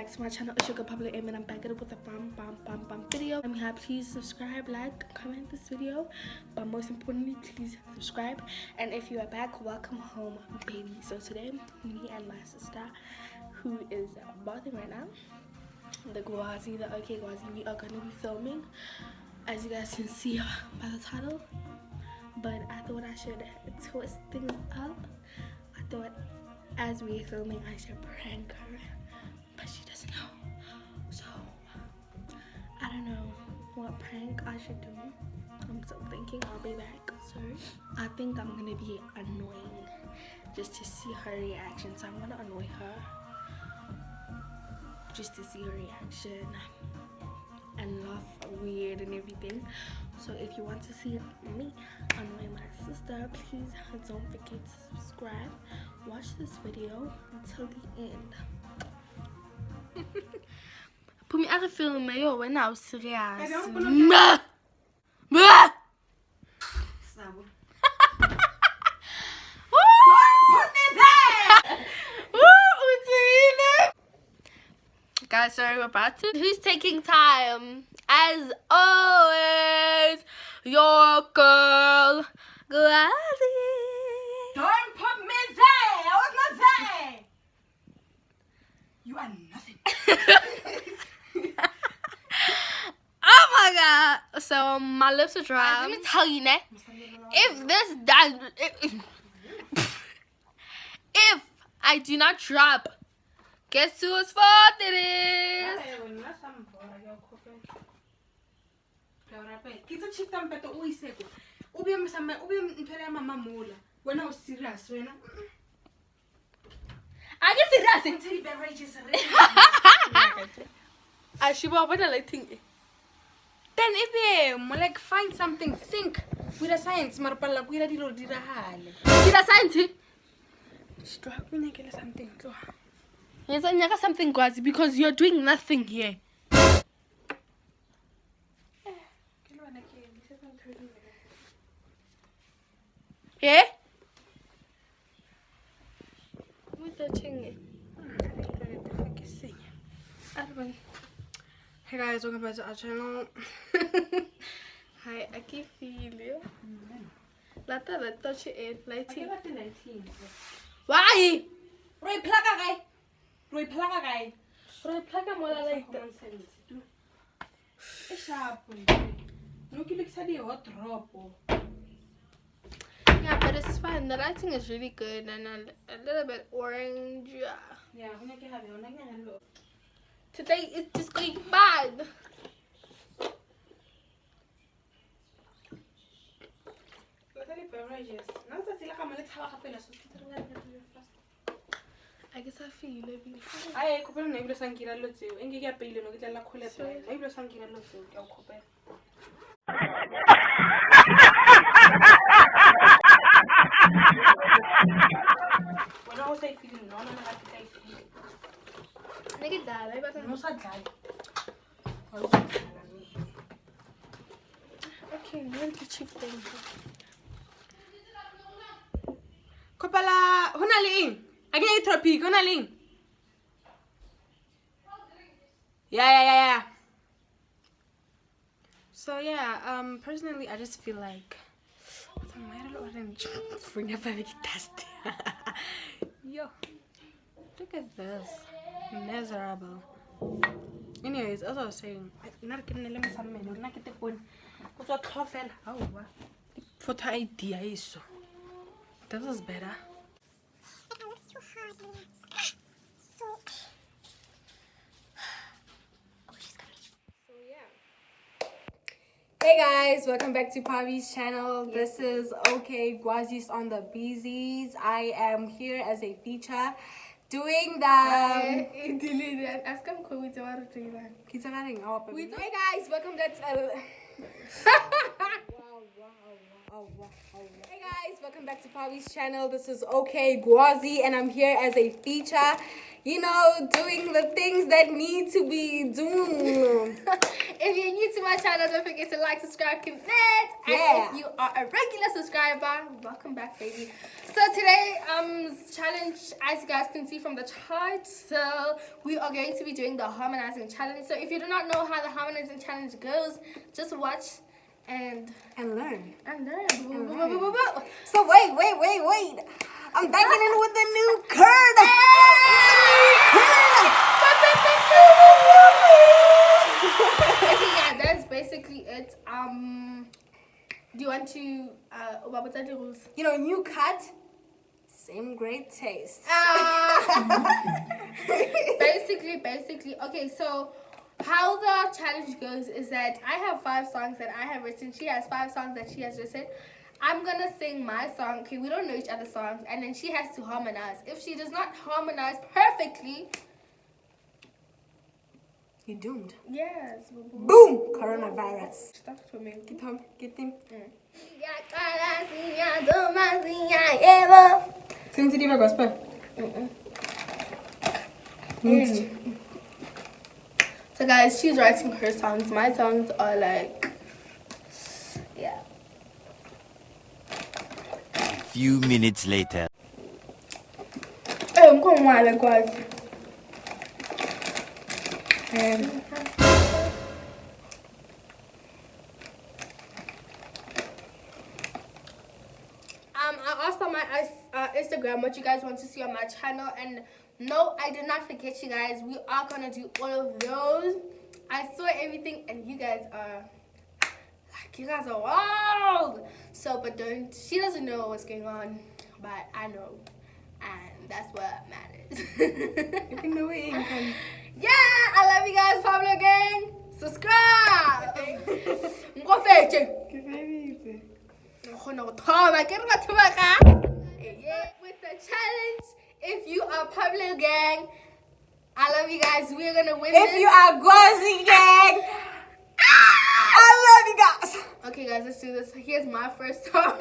back to my channel. It's your girl Public Aim, and I'm back with a bam video. I'm here. Please subscribe, like, comment this video, but most importantly, please subscribe. And if you are back, welcome home, baby. So today, me and my sister, who is bathing right now, the Gwazi, the OK Gwazi, we are gonna be filming, as you guys can see by the title. But I thought I should twist things up. I thought as we're filming, I should prank her, but she doesn't know. So I don't know what prank I should do. I'm still thinking. I'll be back. So I think I'm gonna be annoying just to see her reaction. So I'm gonna annoy her just to see her reaction and laugh weird and everything. So if you want to see me annoy my sister, please don't forget to subscribe. Watch this video until the end. Put me out of film, yo, when I was serious. Guys, sorry, we're about to. Who's taking time? As always, your girl, Gwazi. Don't put me there! I was not there! You are nothing. Oh my god. So, my lips are dry. Let me tell you, ne? If this does. If I do not drop, guess whose fault it is? When I was serious, when I get serious. until beverages I should be lighting. then if you like find something, think with a science, marpala with a little did a hale. Did I sign it? Strap me naked something. Yes, I never something, Gwazi, because you're doing nothing here. Yeah? With the thing. Hey guys, welcome back to our channel. Hi, I can feel you. Let's touch it. Lighting. Why? Roy Plaga guy. Roy Plaga guy. Roy Plaga more like that. It's sharp. Look, you look at the hot drop. Yeah, but it's fine. The lighting is really good and a little bit orange. Yeah, when I can have it. Today is just going bad. I guess I feel it. I could not able to sank it a lot too. And you get paid no get la colette. Maybe to sank it a lot too. When I was feeling no, I had to take it. Nigga die, I better No sad guy. Okay, learn to cheap thing. Kopala, Honaling. I can eat tropic, Honaling. Yeah. So yeah, personally I just feel like tomato orange bring up a big test. Yo, look at this. Miserable. Anyways, as I was saying, not getting a lemon salmon, not get the one. What's what coffee? Oh, what? What idea is so? This is better. It works too hard. So. Oh, she's coming. So yeah. Hey guys, welcome back to Pavi's channel. This is OK Gwazi'S on the Gwazi'S. I am here as a feature doing the Hey guys, welcome back to Hey guys, welcome back to Pavi's channel. This is OK Gwazi and I'm here as a feature, you know, doing the things that need to be done. If you're new to my channel, don't forget to like, subscribe, comment. And Yeah. if you are a regular subscriber, welcome back, baby. So today, challenge, as you guys can see from the chart, so we are going to be doing the harmonizing challenge. So if you do not know how the harmonizing challenge goes, just watch and learn. So So wait. I'm banging in with the new curd. okay, yeah, that's basically it. Do you want to what was the rules? You know, new cut, same great taste. Basically, okay, so how the challenge goes is that I have 5 songs that I have written. She has 5 songs that she has written. I'm gonna sing my song. Okay, we don't know each other's songs, and then she has to harmonize. If she does not harmonize perfectly, You're doomed. yes. Boom! Coronavirus. Stop for me. Get him. Sing to the gospel. So guys, she's writing her songs. My songs are like, yeah. Few minutes later. I'm going wild like Gwazi'S. I asked on my Instagram what you guys want to see on my channel, and no, I did not forget you guys. We are gonna do all of those. I saw everything, and you guys are like, you guys are wild. So, but don't. She doesn't know what's going on, but I know, and that's what matters. You know it. Yeah, I love you guys, Pablo gang. Subscribe. Ngofethe. With the challenge, if you are Pablo gang, I love you guys. We're gonna win If this. you are Gwazi'S gang, I love you guys. Okay, guys, let's do this. Here's my first song.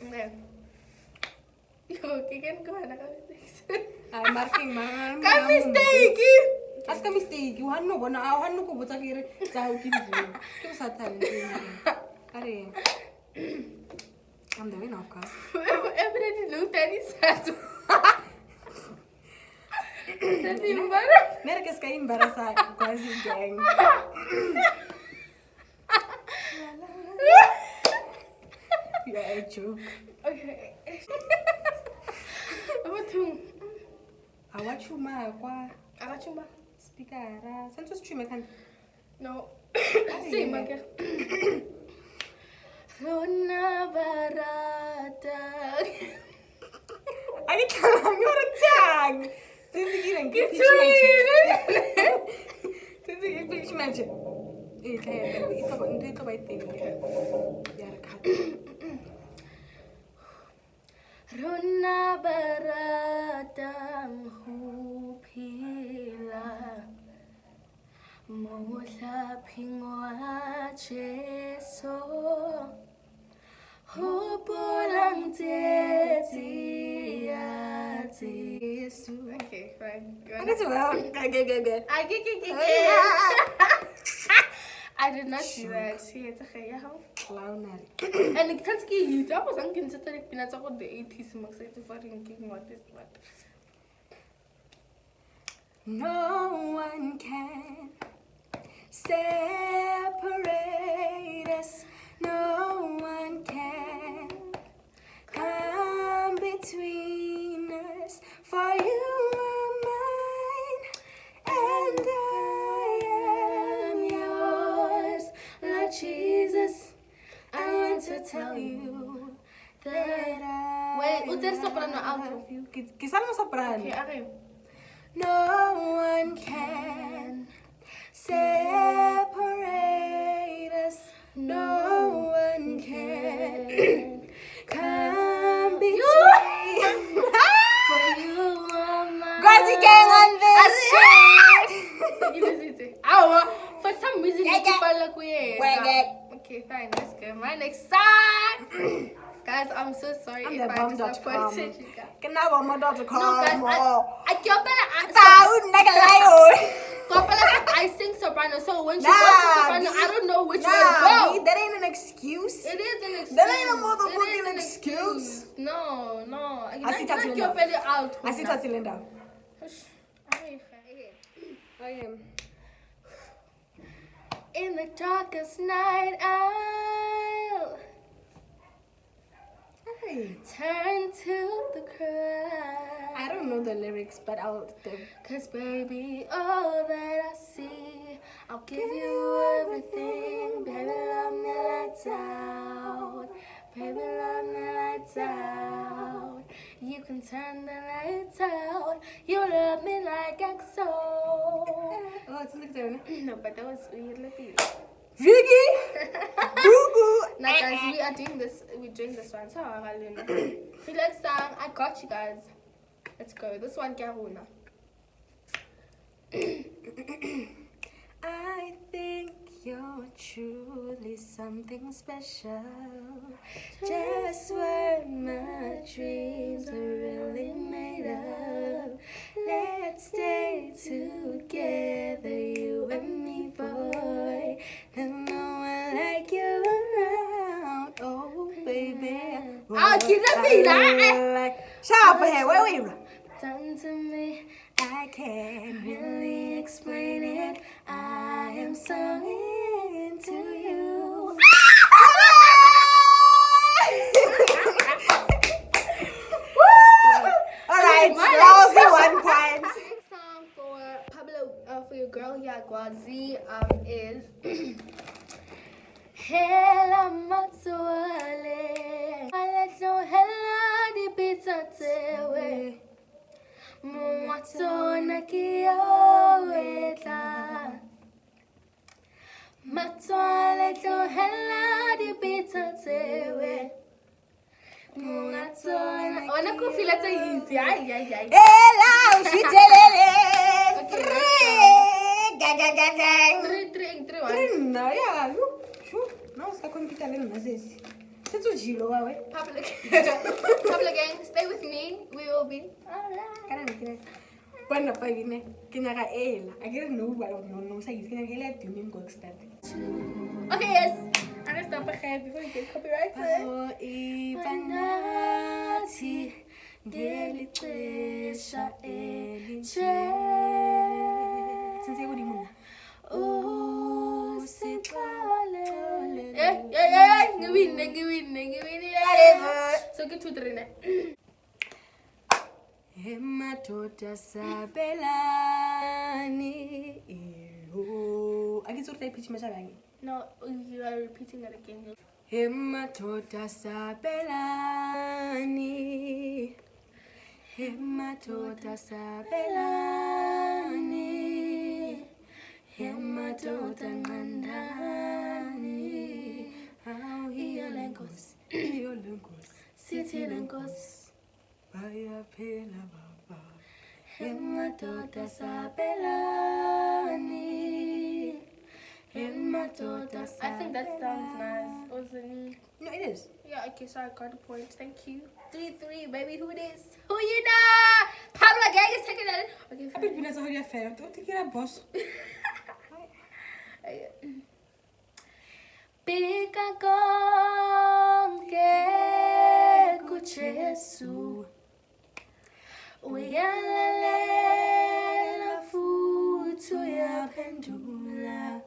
Okay. Okay, can go ahead. I'm marking my Got mistake. Ask a mistake. You want no one. I want no go to get it. I'm the winner, of course. Evidently, look at his hat. That's even better. America's getting better side. Gwazi'S gang. You're a joke. Okay. What to? I watch you, ma. I got you, ma. Speaker. Send us stream. I can. No. See, ma. Rona barata. I didn't tell him you're a tag. Didn't even get It's Please mention. Rona barata hupila mola pingwa cheso hupulang teti ati. Okay, fine. Good. I did not see that. Shit, okay, yeah. Clownery. And it can't get you. That was unconsidered peanuts of the 80s. I'm excited for thinking what this what. No one can separate us. No one can come between us. For you are mine, and I am yours. Lord Jesus, I want to tell you that I Wait, there's soprano outro. love you. Quizás soprano. Okay, okay. No one can separate us. No one can come between. For you are mine. Gwazi'S gang on this shit. For some reason, you keep on like weird. Wag it. Okay, fine, let's go. My next song. Guys, I'm so sorry I'm if the I bomb.com. disappointed you guys. Can I bomb.com? No, guys, I get better at icing soprano. So when she goes to soprano, I don't know which way to go. That ain't an excuse. It is an excuse. That ain't a motherfucking It is an excuse. No. I see Not your belly out. I see that cylinder. Okay. Okay. In the darkest night, I'll turn to the crowd. I don't know the lyrics, but I'll. 'Cause baby, all that I see, I'll give you everything. Baby, love me lights out. Baby, love me lights out. You can turn the lights out. You love me like EXO. Oh, it's like that. No, but that was really Viggy! Google! Now guys, we're doing this one. So relax song. I got you guys. Let's go. This one Garuna. I think you're truly something special. Just what my dreams are really made of. Let's stay together, you and me, boy. There's no one like you around. Oh, baby. Keep the beat. Shout out for her. Where were you? Done to me. I can't really explain it. I am so into you. Alright, lousy 1 point. Next song for Pablo, for your girl here, Gwazi, is Hela Matsuale. Alejo Hela di pizza tewe. Muatona kiaweta. Matsuale jo Hela di pizza tewe. Muatona. Ona kufila ta easy. Ay. Hello, she telele. Okay, Gang. 3, 1. No, yeah, you. Não, você tá com que às vezes. Você tu giro, ué. Public gang, stay with me. We will be. Caramba, que quando foi vir, né? Que na ela. Aquele não sei, que naquele é teu mesmo gostado. Okay, yes. I'm gonna stop ahead before we get copyrighted. Oh, ibanati gelixesha elinje. Senze udimuna. Oh, sitwale. Yeah. Ngibini. So get to 3 now. Hemadoda sabelani. Oh, akitso repeat mashakanye. No, you are repeating it again. Hemadoda sabelani. Hemadoda sabelani. Hemadoda ngandani. How hiyo lenkosi. Sithi lenkosi. Baya phela baba. Hemadoda sabelani. Hemadoda sabelani. I think that sounds nice. Wasn't it? No, it is. Yeah, okay, so I got a point. Thank you. 3, baby. Who this? Who you know? Pablo gang is taking that. Okay, I've been so hard fair. Don't think you're a boss. Pika konke kuJesu. Uyalalela futhi uyaphendula.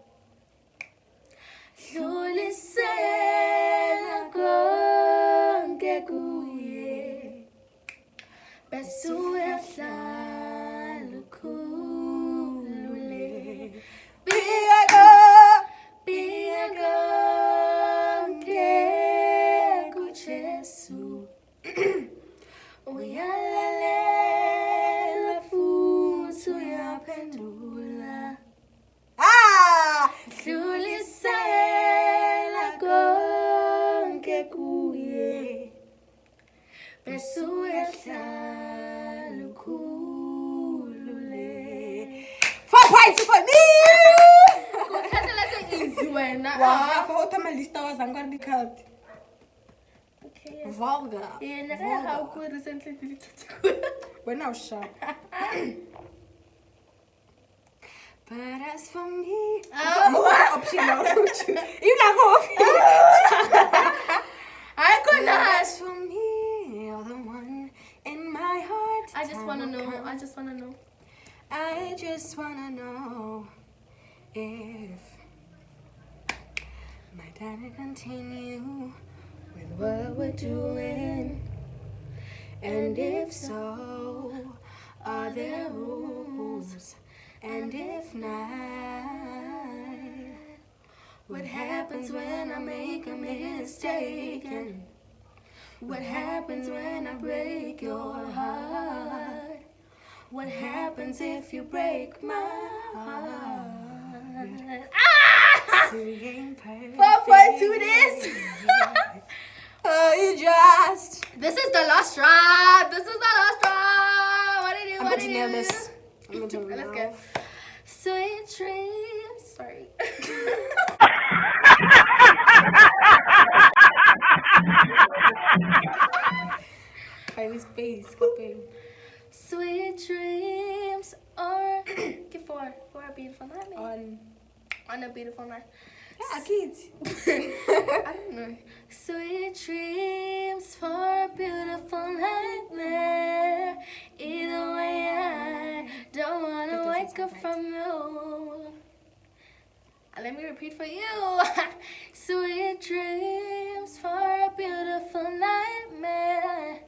Dlulisela konke kuye. Bese uyahlala ukhulule. Pika konke kuJesu. Uyalalela futhi uyaphendula. Dlulisela konke kuye. Bese uyahlala ukhulule. 4 points for me! Kuthatha easy wena. Wow, for what my list was I'm gonna be called. Okay. Vulgar. Yeah, Vulgar. naka how good recently deleted. We're now sharp. But as for me, optional. You not I could not. As for me, you're the one in my heart. I just wanna know. I just wanna know. I just wanna know if my daddy continue with what we're doing, and if so, are there rules? And if not, what happens when I make a mistake? And what happens when I break your heart? What happens if you break my heart? Ah! Singing perfect. 4.2 this. Oh, you just. This is the last round. This is the last round. What do you do? I'm What going do to you nail do? this. I'm going to Let's go. Sweet dreams. Sorry. Baby space. Copy. Sweet dreams or for a beautiful night, man. On a beautiful night. Yeah, kids. I don't know. Sweet dreams for a beautiful nightmare. Either way, I don't wanna wake up from you. Let me repeat for you. Sweet dreams for a beautiful nightmare.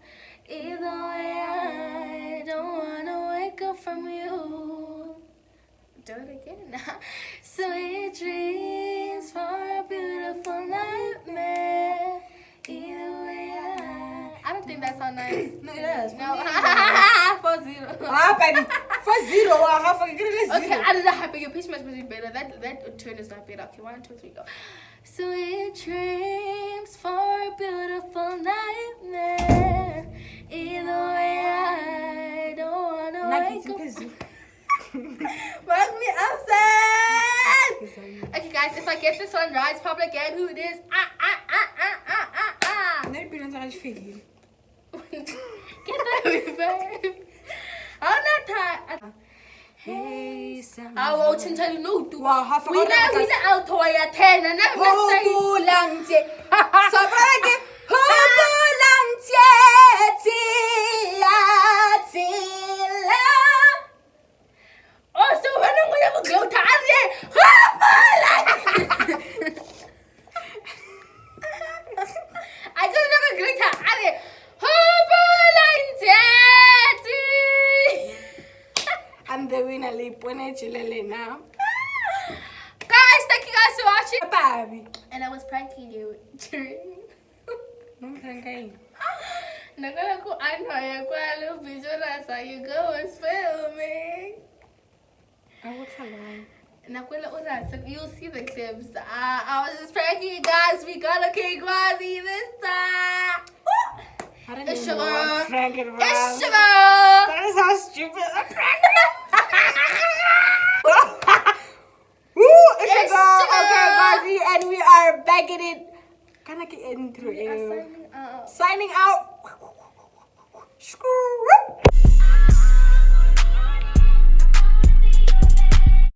Either way, I don't wanna wake up from you. Do it again. Sweet dreams for a beautiful nightmare. Either way, I don't think that sounds nice. No, it does. No. 4-0. Ah, baby. 4-0. How fucking good is Okay, I did not happen. Your pitch must be better. That turn is not better. Okay, 1, 2, 3, go. Sweet dreams for a beautiful nightmare. Either way, I don't wanna wake up. Mark me upset. Okay, guys, if I get this one right, it's probably again who it is. Maybe not as figure. Get that reverb. I'm not tired. Hey, Sam. I won't tell you no. Wow, half We na auto ya 10 and I'm not saying. Hubulangje. Sobrang hubulangje tila. Oh, so when I'm gonna go to I don't know a great time. I'm the winner, Lipone Chilele now. Guys, thank you guys for watching. Baby. And I was pranking you. No pranking. Nakala I know you're quite a little visualize how you go and filming. I work alone. You'll see the clips. I was just pranking you guys. We got a Gwazi'S this time. I don't It's even know what sugar. pranking was. It's sugar. That is how stupid a prank. Woo! It's It's sugar. sugar. Okay, Gwazi, and we are bagging it. Can I get intro? We are signing out. Signing out. Screw.